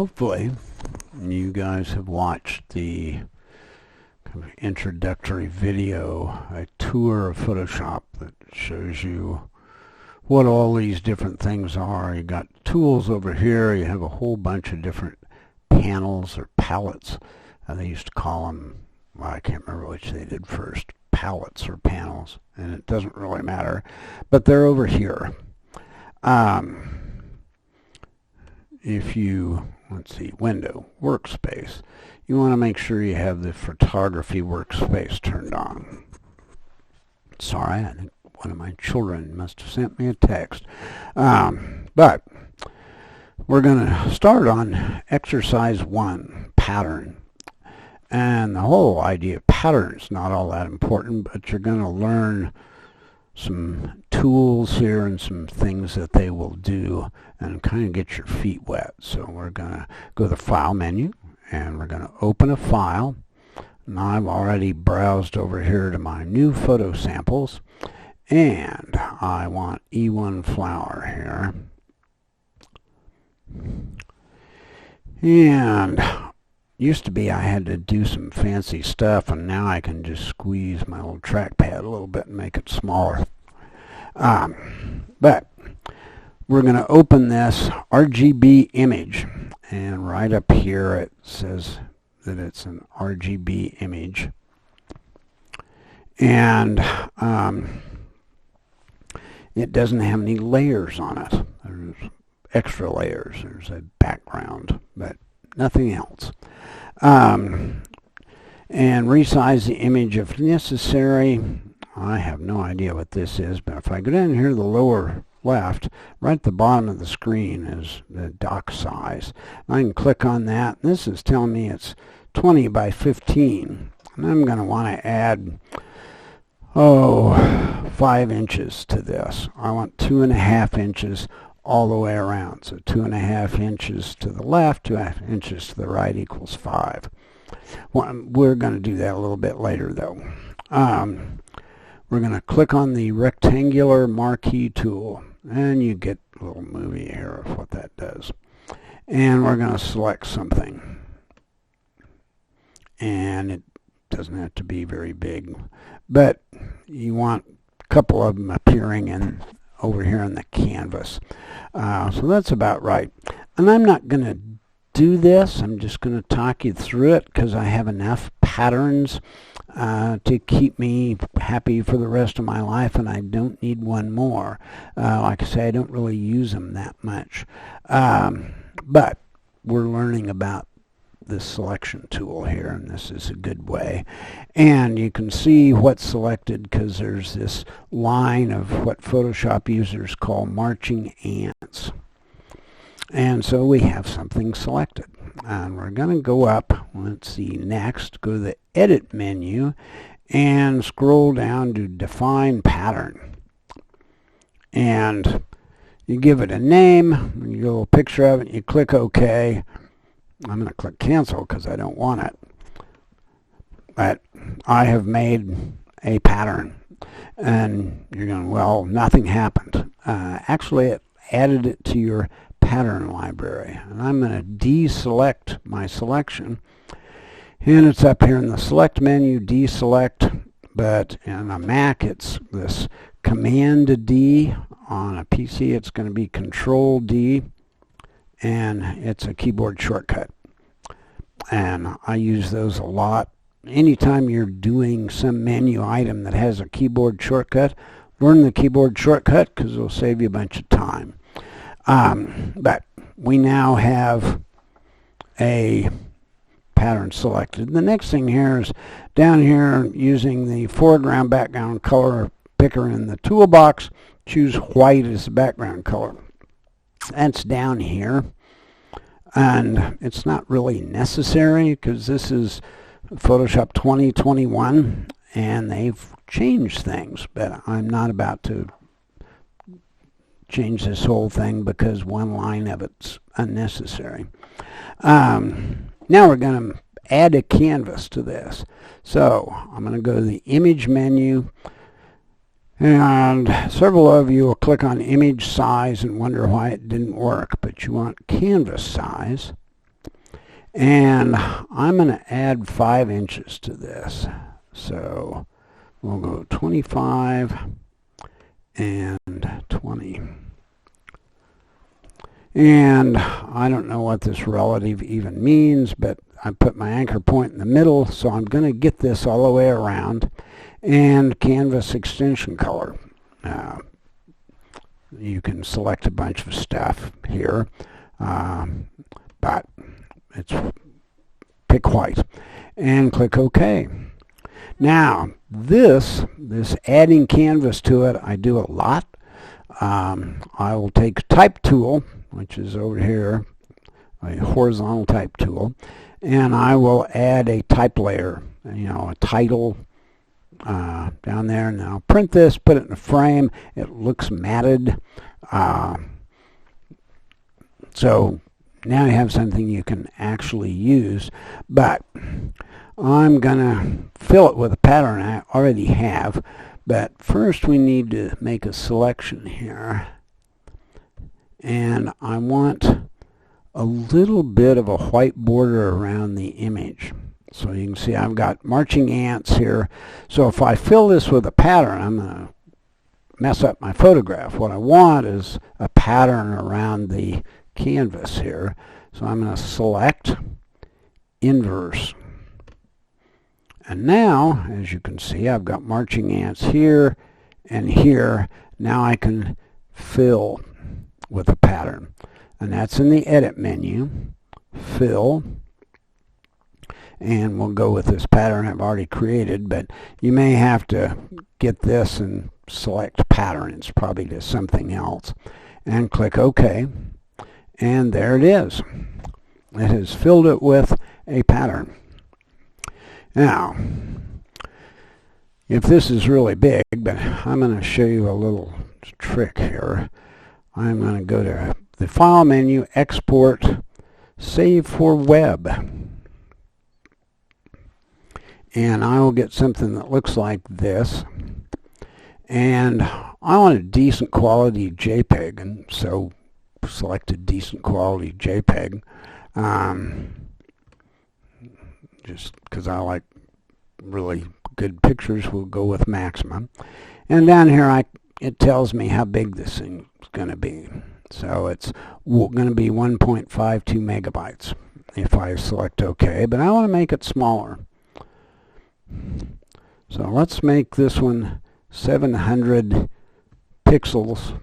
Hopefully you guys have watched the kind of introductory video, a tour of Photoshop that shows you what all these different things are. You got tools over here. You have a whole bunch of different panels or palettes. They used to call them, well, I can't remember which they did first, palettes or panels, and it doesn't really matter, but they're over here. If you, let's see, window, workspace, you want to make sure you have the photography workspace turned on. Sorry, I think one of my children must have sent me a text. But we're going to start on exercise 1, pattern. And the whole idea of pattern is not all that important, but you're going to learn some tools here and some things that they will do and kind of get your feet wet. So we're going to go to the File menu, and we're going to open a file. Now I've already browsed over here to my new photo samples, and I want E1 flower here. And used to be I had to do some fancy stuff, and now I can just squeeze my little trackpad a little bit and make it smaller. But we're going to open this RGB image, and right up here it says that it's an RGB image. And it doesn't have any layers on it. There's extra layers. There's a background, but nothing else. And resize the image if necessary. I have no idea what this is, but if I go down here to the lower left, right at the bottom of the screen is the dock size. I can click on that. This is telling me it's 20 by 15. And I'm going to want to add 5 inches to this. I want 2.5 inches all the way around. So 2.5 inches to the left, 2.5 inches to the right equals 5. Well, we're going to do that a little bit later, though. We're going to click on the rectangular marquee tool, and you get a little movie here of what that does. And we're going to select something. And it doesn't have to be very big, but you want a couple of them appearing in over here on the canvas. So that's about right. And I'm not going to do this. I'm just going to talk you through it because I have enough patterns to keep me happy for the rest of my life, and I don't need one more. Like I say, I don't really use them that much. But we're learning about this selection tool here, and this is a good way. And you can see what's selected because there's this line of what Photoshop users call marching ants. And so we have something selected. And we're going to go up, let's see, next, go to the Edit menu, and scroll down to Define Pattern. And you give it a name, you get a little picture of it, you click OK. I'm going to click Cancel because I don't want it. But I have made a pattern. And you're going, well, nothing happened. Actually, it added it to your pattern library. And I'm going to deselect my selection. And it's up here in the Select menu, Deselect. But in a Mac, it's this Command D. On a PC, it's going to be Control D. And it's a keyboard shortcut. And I use those a lot. Anytime you're doing some menu item that has a keyboard shortcut, learn the keyboard shortcut because it'll save you a bunch of time. But we now have a pattern selected. The next thing here is down here using the foreground background color picker in the toolbox, choose white as the background color. That's down here. And it's not really necessary because this is Photoshop 2021 and they've changed things, but I'm not about to change this whole thing because one line of it's unnecessary. Now we're going to add a canvas to this. So I'm going to go to the Image menu, and several of you will click on Image Size and wonder why it didn't work, but you want Canvas Size. And I'm going to add 5 inches to this. So we'll go 25 and 20. And I don't know what this relative even means, but I put my anchor point in the middle, so I'm going to get this all the way around. And canvas extension color. You can select a bunch of stuff here, but it's pick white and click OK. Now this adding canvas to it, I do a lot. I will take type tool, which is over here, a horizontal type tool, and I will add a type layer, a title down there, and I'll print this, put it in a frame. It looks matted. So now you have something you can actually use, but I'm going to fill it with a pattern I already have. But first we need to make a selection here, and I want a little bit of a white border around the image. So you can see I've got marching ants here. So if I fill this with a pattern, I'm going to mess up my photograph. What I want is a pattern around the canvas here. So I'm going to select inverse. And now, as you can see, I've got marching ants here and here. Now I can fill with a pattern. And that's in the edit menu, fill. And we'll go with this pattern I've already created, but you may have to get this and select pattern. It's probably just something else. And click OK. And there it is. It has filled it with a pattern. Now, if this is really big, but I'm going to show you a little trick here. I'm going to go to the File menu, Export, Save for Web. And I will get something that looks like this. And I want a decent quality JPEG, and so select a decent quality JPEG. Just because I like really good pictures, we'll go with maximum. And down here it tells me how big this thing is going to be. So it's going to be 1.52 megabytes if I select OK, but I want to make it smaller. So let's make this one 700 pixels